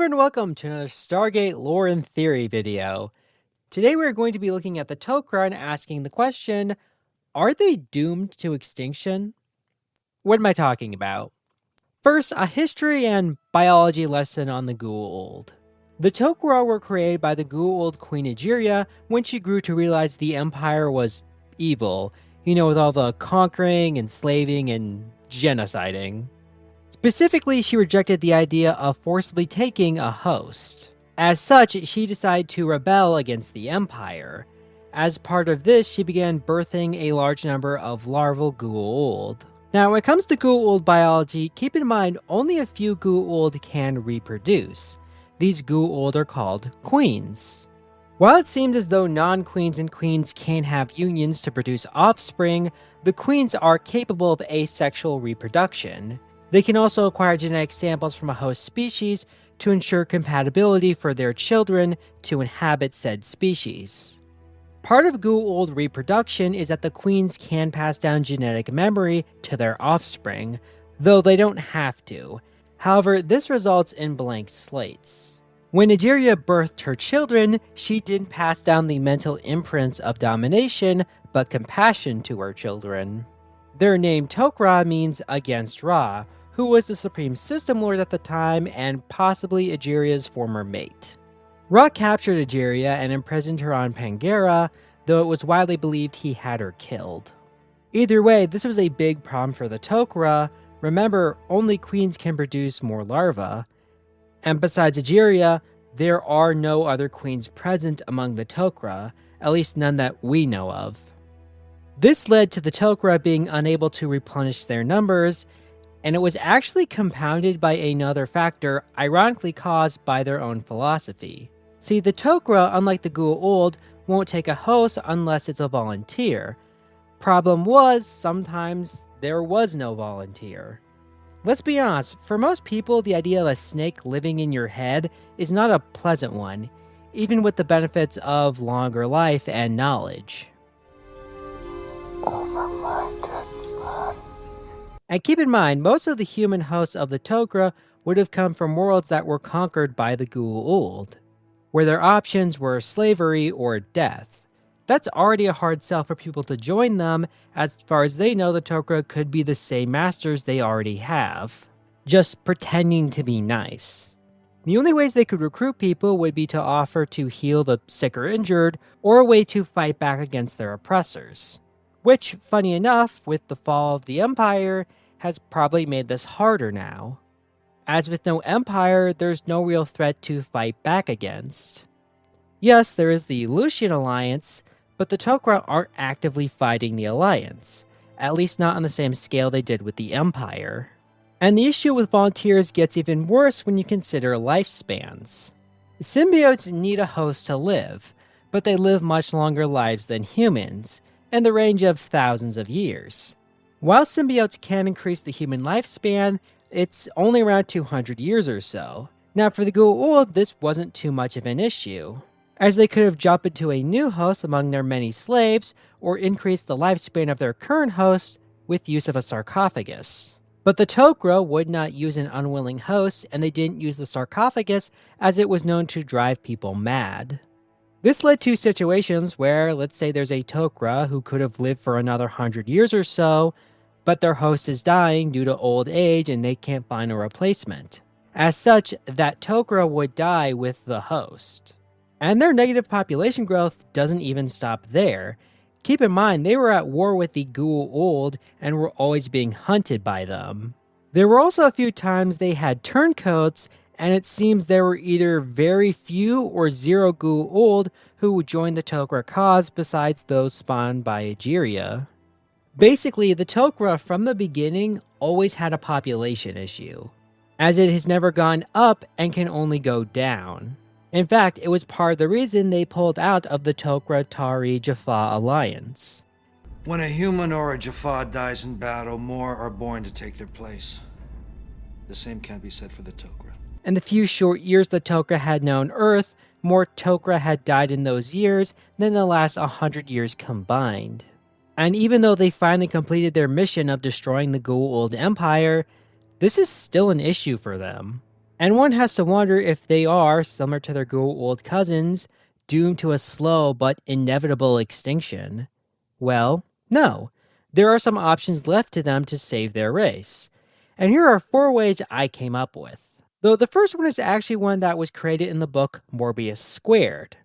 everyone, welcome to another Stargate Lore and Theory video. Today we're going to be looking at the Tok'ra and asking the question, are they doomed to extinction? What am I talking about? First, a history and biology lesson on the Goo Old. The Tok'ra were created by the Goo Old Queen Egeria when she grew to realize the Empire was evil, with all the conquering, enslaving, and genociding. Specifically, she rejected the idea of forcibly taking a host. As such, she decided to rebel against the Empire. As part of this, she began birthing a large number of larval Goo Old. Now, when it comes to Goo Old biology, keep in mind only a few Goo Old can reproduce. These Goo Old are called queens. While it seems as though non-queens and queens can't have unions to produce offspring, the queens are capable of asexual reproduction. They can also acquire genetic samples from a host species to ensure compatibility for their children to inhabit said species. Part of Goo Old reproduction is that the queens can pass down genetic memory to their offspring, though they don't have to. However, this results in blank slates. When Egeria birthed her children, she didn't pass down the mental imprints of domination, but compassion to her children. Their name Tok'ra means against Ra, who was the Supreme System Lord at the time and possibly Egeria's former mate. Ra captured Egeria and imprisoned her on Pangera, though it was widely believed he had her killed. Either way, this was a big problem for the Tok'ra. Remember, only queens can produce more larvae. And besides Egeria, there are no other queens present among the Tok'ra, at least none that we know of. This led to the Tok'ra being unable to replenish their numbers, and it was actually compounded by another factor ironically caused by their own philosophy. See, the Tok'ra, unlike the Goo Old, won't take a host unless it's a volunteer. Problem was, sometimes there was no volunteer. Let's be honest, for most people, the idea of a snake living in your head is not a pleasant one, even with the benefits of longer life and knowledge. Over my dead body. And keep in mind, most of the human hosts of the Tok'ra would have come from worlds that were conquered by the Goo Old, where their options were slavery or death. That's already a hard sell for people to join them. As far as they know, the Tok'ra could be the same masters they already have, just pretending to be nice. The only ways they could recruit people would be to offer to heal the sick or injured, or a way to fight back against their oppressors. Which, funny enough, with the fall of the Empire, has probably made this harder now. As with no Empire, there's no real threat to fight back against. Yes, there is the Lucian Alliance, but the Tok'ra aren't actively fighting the Alliance, at least not on the same scale they did with the Empire. And the issue with volunteers gets even worse when you consider lifespans. Symbiotes need a host to live, but they live much longer lives than humans, in the range of thousands of years. While symbiotes can increase the human lifespan, it's only around 200 years or so. Now for the Goo Old, this wasn't too much of an issue, as they could have jumped into a new host among their many slaves, or increased the lifespan of their current host with use of a sarcophagus. But the Tok'ra would not use an unwilling host, and they didn't use the sarcophagus as it was known to drive people mad. This led to situations where, let's say there's a Tok'ra who could have lived for another 100 years or so, but their host is dying due to old age and they can't find a replacement. As such, that Tok'ra would die with the host. And their negative population growth doesn't even stop there. Keep in mind, they were at war with the Goo Old and were always being hunted by them. There were also a few times they had turncoats, and it seems there were either very few or zero Goo Old who would join the Tok'ra cause besides those spawned by Egeria. Basically, the Tok'ra from the beginning always had a population issue, as it has never gone up and can only go down. In fact, it was part of the reason they pulled out of the Tok'ra-Tari-Jaffa alliance. When a human or a Jaffa dies in battle, more are born to take their place. The same can be said for the Tok'ra. In the few short years the Tok'ra had known Earth, more Tok'ra had died in those years than the last 100 years combined. And even though they finally completed their mission of destroying the Goo Old Empire, this is still an issue for them. And one has to wonder if they are, similar to their Goo Old cousins, doomed to a slow but inevitable extinction. Well, no. There are some options left to them to save their race. And here are 4 ways I came up with. Though the first one is actually one that was created in the book Morbius Squared,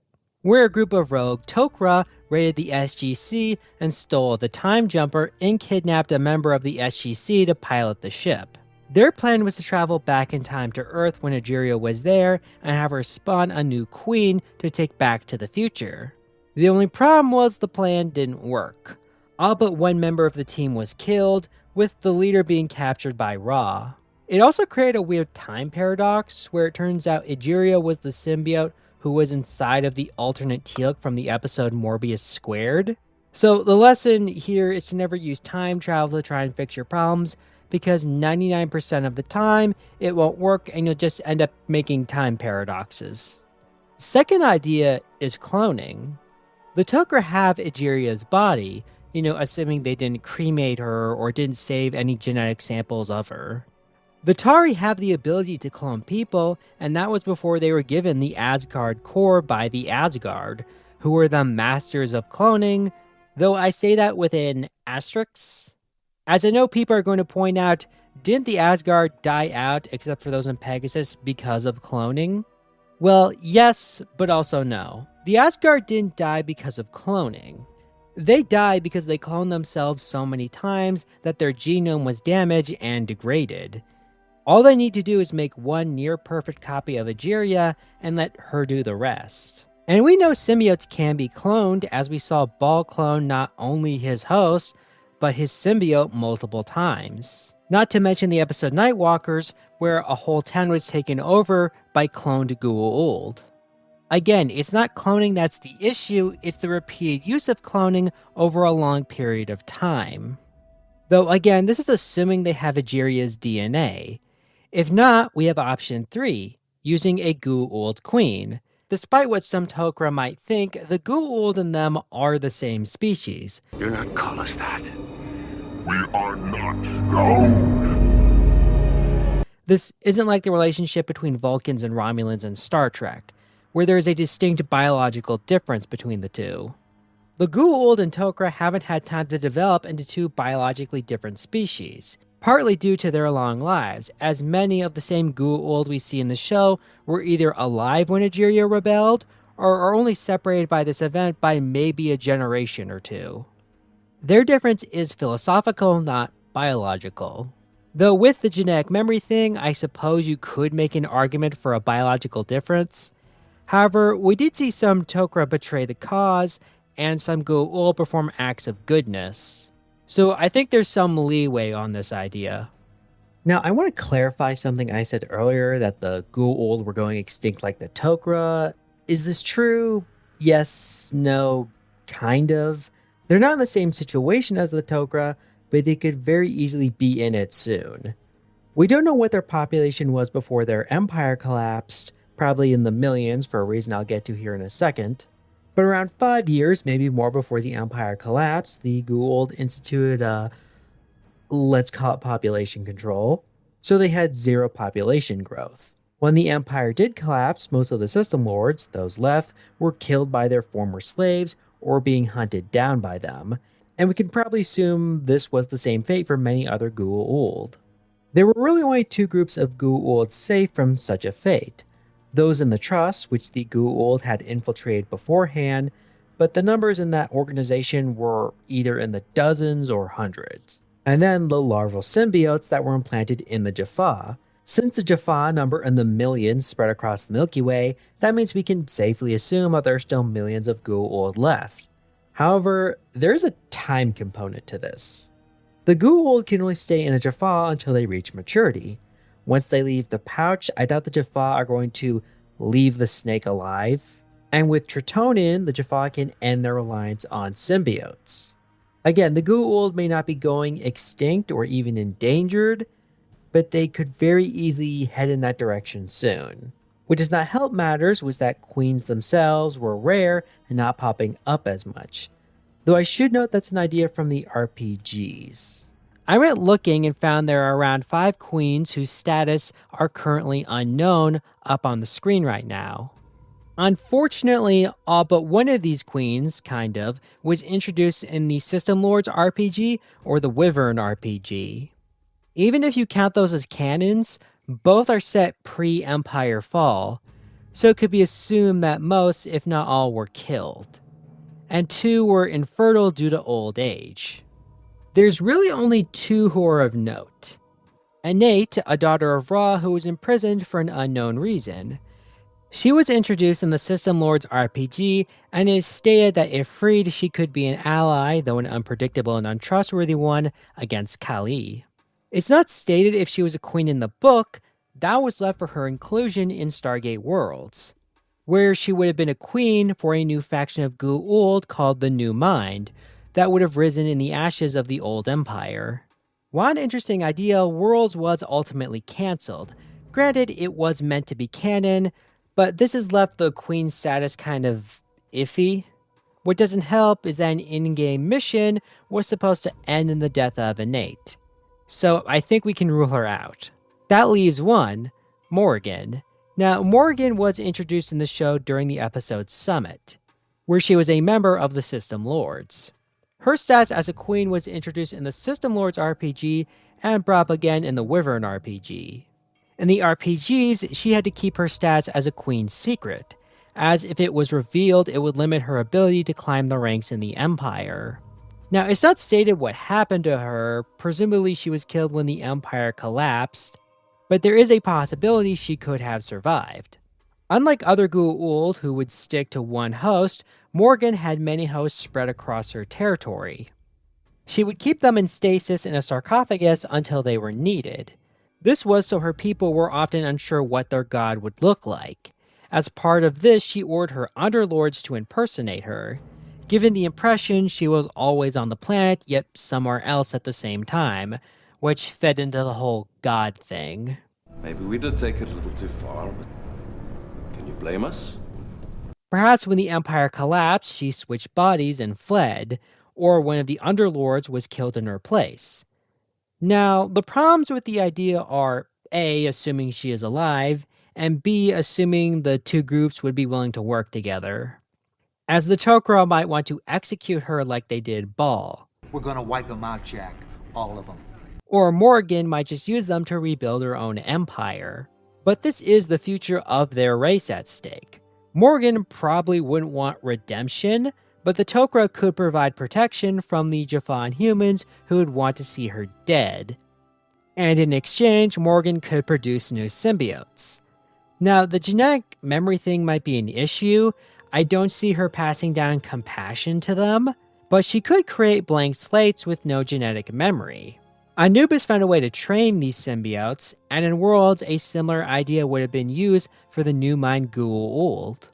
where a group of rogue Tok'ra raided the SGC and stole the time jumper and kidnapped a member of the SGC to pilot the ship. Their plan was to travel back in time to Earth when Egeria was there and have her spawn a new queen to take back to the future. The only problem was the plan didn't work. All but one member of the team was killed, with the leader being captured by Ra. It also created a weird time paradox where it turns out Egeria was the symbiote who was inside of the alternate Teal'c from the episode Morbius Squared. So the lesson here is to never use time travel to try and fix your problems, because 99% of the time it won't work and you'll just end up making time paradoxes. Second idea is cloning. The Tok'ra have Egeria's body, assuming they didn't cremate her or didn't save any genetic samples of her. The Tari have the ability to clone people, and that was before they were given the Asgard core by the Asgard, who were the masters of cloning, though I say that with an asterisk. As I know people are going to point out, didn't the Asgard die out except for those in Pegasus because of cloning? Well, yes, but also no. The Asgard didn't die because of cloning. They died because they cloned themselves so many times that their genome was damaged and degraded. All they need to do is make one near-perfect copy of Egeria and let her do the rest. And we know symbiotes can be cloned, as we saw Ball clone not only his host, but his symbiote multiple times. Not to mention the episode Nightwalkers, where a whole town was taken over by cloned Goo Old. Again, it's not cloning that's the issue, it's the repeated use of cloning over a long period of time. Though again, this is assuming they have Egeria's DNA. If not, we have option 3, using a Goo Old queen. Despite what some Tok'ra might think, the Goo Old and them are the same species. Do not call us that. We are not known. This isn't like the relationship between Vulcans and Romulans in Star Trek, where there is a distinct biological difference between the two. The Goo Old and Tok'ra haven't had time to develop into two biologically different species, partly due to their long lives, as many of the same Goo Old we see in the show were either alive when Egeria rebelled, or are only separated by this event by maybe a generation or two. Their difference is philosophical, not biological. Though with the genetic memory thing, I suppose you could make an argument for a biological difference. However, we did see some Tok'ra betray the cause, and some Goo Old perform acts of goodness. So I think there's some leeway on this idea. Now, I want to clarify something I said earlier, that the Goo Old were going extinct like the Tok'ra. Is this true? Yes, no, kind of. They're not in the same situation as the Tok'ra, but they could very easily be in it soon. We don't know what their population was before their empire collapsed, probably in the millions for a reason I'll get to here in a second. But around 5 years, maybe more before the empire collapsed, the Goo Old instituted let's call it population control, so they had zero population growth. When the empire did collapse, most of the system lords, those left, were killed by their former slaves or being hunted down by them, and we can probably assume this was the same fate for many other Goo Old. There were really only 2 groups of Goo Old safe from such a fate. Those in the Trust, which the Goo Old had infiltrated beforehand, but the numbers in that organization were either in the dozens or hundreds. And then the larval symbiotes that were implanted in the Jaffa. Since the Jaffa number in the millions spread across the Milky Way, that means we can safely assume that there are still millions of Goo Old left. However, there is a time component to this. The Goo Old can only stay in a Jaffa until they reach maturity. Once they leave the pouch, I doubt the Jaffa are going to leave the snake alive. And with Tritonin, the Jaffa can end their reliance on symbiotes. Again, the Goo Old may not be going extinct or even endangered, but they could very easily head in that direction soon. What does not help matters was that queens themselves were rare and not popping up as much. Though I should note that's an idea from the RPGs. I went looking and found there are around 5 queens whose status are currently unknown up on the screen right now. Unfortunately, all but one of these queens, was introduced in the System Lords RPG or the Wyvern RPG. Even if you count those as canons, both are set pre-Empire Fall, so it could be assumed that most, if not all, were killed. And 2 were infertile due to old age. There's really only 2 who are of note. Innate, a daughter of Ra who was imprisoned for an unknown reason. She was introduced in the System Lords RPG, and it is stated that if freed, she could be an ally, though an unpredictable and untrustworthy one, against Kali. It's not stated if she was a queen in the book, that was left for her inclusion in Stargate Worlds, where she would have been a queen for a new faction of Goo Old called the New Mind, that would have risen in the ashes of the old empire. One interesting idea, Worlds was ultimately cancelled. Granted, it was meant to be canon, but this has left the queen status kind of iffy. What doesn't help is that an in-game mission was supposed to end in the death of Innate. So I think we can rule her out. That leaves one, Morgan. Now, Morgan was introduced in the show during the episode Summit, where she was a member of the System Lords. Her status as a queen was introduced in the System Lords RPG and brought up again in the Wyvern RPG. In the RPGs, she had to keep her status as a queen secret, as if it was revealed, it would limit her ability to climb the ranks in the Empire. Now, it's not stated what happened to her, presumably she was killed when the Empire collapsed, but there is a possibility she could have survived. Unlike other Goo Old who would stick to one host, Morgan had many hosts spread across her territory. She would keep them in stasis in a sarcophagus until they were needed. This was so her people were often unsure what their god would look like. As part of this, she ordered her underlords to impersonate her, giving the impression she was always on the planet yet somewhere else at the same time, which fed into the whole god thing. Maybe we did take it a little too far, but can you blame us? Perhaps when the Empire collapsed, she switched bodies and fled, or one of the underlords was killed in her place. Now, the problems with the idea are A, assuming she is alive, and B, assuming the two groups would be willing to work together. As the Tok'ra might want to execute her like they did Ball. We're gonna wipe them out, Jack. All of them. Or Morgan might just use them to rebuild her own empire. But this is the future of their race at stake. Morgan probably wouldn't want redemption, but the Tok'ra could provide protection from the Jaffa humans who would want to see her dead. And in exchange, Morgan could produce new symbiotes. Now, the genetic memory thing might be an issue. I don't see her passing down compassion to them, but she could create blank slates with no genetic memory. Anubis found a way to train these symbiotes, and in Worlds, a similar idea would have been used for the new mind Goo Old.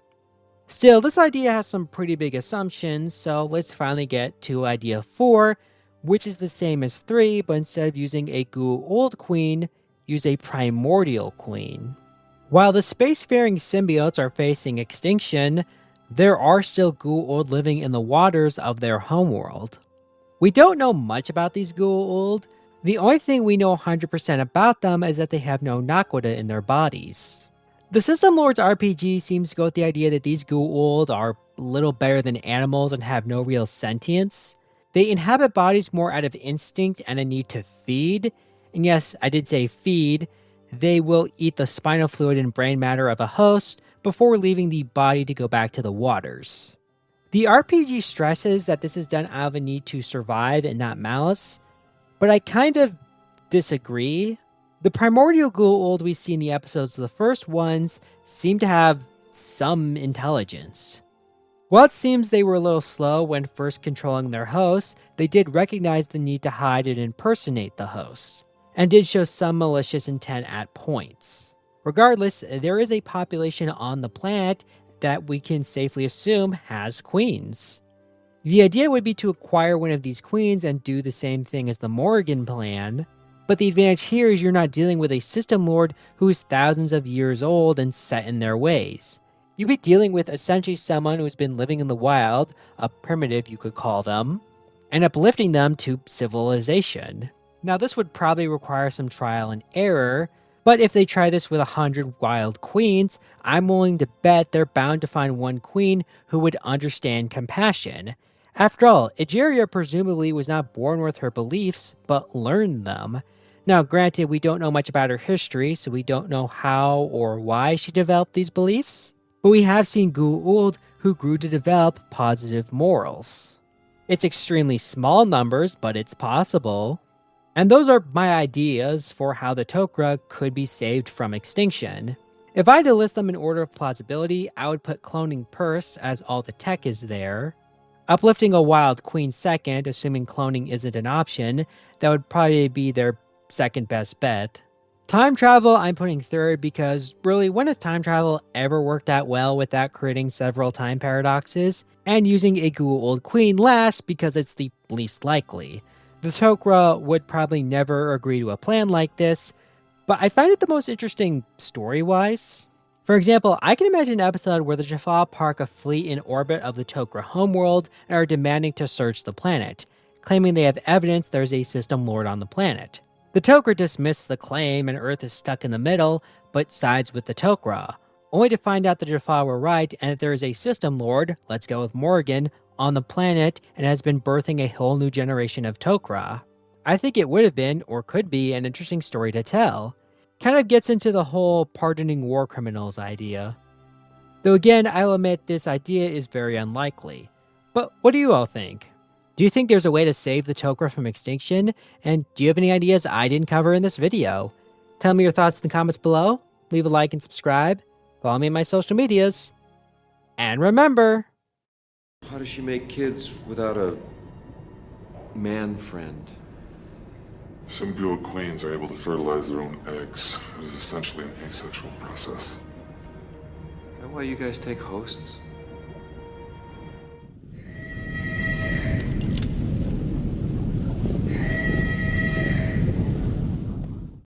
Still, this idea has some pretty big assumptions, so let's finally get to idea 4, which is the same as 3, but instead of using a Goo Old queen, use a primordial queen. While the spacefaring symbiotes are facing extinction, there are still Goo Old living in the waters of their homeworld. We don't know much about these Goo Old. The only thing we know 100% about them is that they have no naquadah in their bodies. The System Lords RPG seems to go with the idea that these Goo Old are little better than animals and have no real sentience. They inhabit bodies more out of instinct and a need to feed. And yes, I did say feed. They will eat the spinal fluid and brain matter of a host before leaving the body to go back to the waters. The RPG stresses that this is done out of a need to survive and not malice, but I kind of disagree. The primordial Goo Old we see in the episodes, the first ones, seem to have some intelligence. While it seems they were a little slow when first controlling their hosts, they did recognize the need to hide and impersonate the host, and did show some malicious intent at points. Regardless, there is a population on the planet that we can safely assume has queens. The idea would be to acquire one of these queens and do the same thing as the Morgan plan, but the advantage here is you're not dealing with a system lord who is thousands of years old and set in their ways. You'd be dealing with essentially someone who's been living in the wild, a primitive you could call them, and uplifting them to civilization. Now this would probably require some trial and error, but if they try this with 100 wild queens, I'm willing to bet they're bound to find one queen who would understand compassion. After all, Egeria presumably was not born with her beliefs, but learned them. Now granted, we don't know much about her history, so we don't know how or why she developed these beliefs, but we have seen Goo Old who grew to develop positive morals. It's extremely small numbers, but it's possible. And those are my ideas for how the Tok'ra could be saved from extinction. If I had to list them in order of plausibility, I would put cloning first, as all the tech is there. Uplifting a wild queen second, assuming cloning isn't an option. That would probably be their second best bet. Time travel I'm putting third because really, when has time travel ever worked out well without creating several time paradoxes? And using a Goo Old queen last because it's the least likely. The Tok'ra would probably never agree to a plan like this, but I find it the most interesting story-wise. For example, I can imagine an episode where the Jaffa park a fleet in orbit of the Tok'ra homeworld and are demanding to search the planet, claiming they have evidence there's a system lord on the planet. The Tok'ra dismiss the claim and Earth is stuck in the middle, but sides with the Tok'ra, only to find out the Jaffa were right and that there is a system lord, let's go with Morgan, on the planet and has been birthing a whole new generation of Tok'ra. I think it would have been, or could be, an interesting story to tell. Kind of gets into the whole pardoning war criminals idea. Though again, I'll admit this idea is very unlikely. But what do you all think? Do you think there's a way to save the Tok'ra from extinction? And do you have any ideas I didn't cover in this video? Tell me your thoughts in the comments below, leave a like and subscribe, follow me on my social medias. And remember, How does she make kids without a man friend? Symbiote queens are able to fertilize their own eggs. It is essentially an asexual process. Is that why you guys take hosts?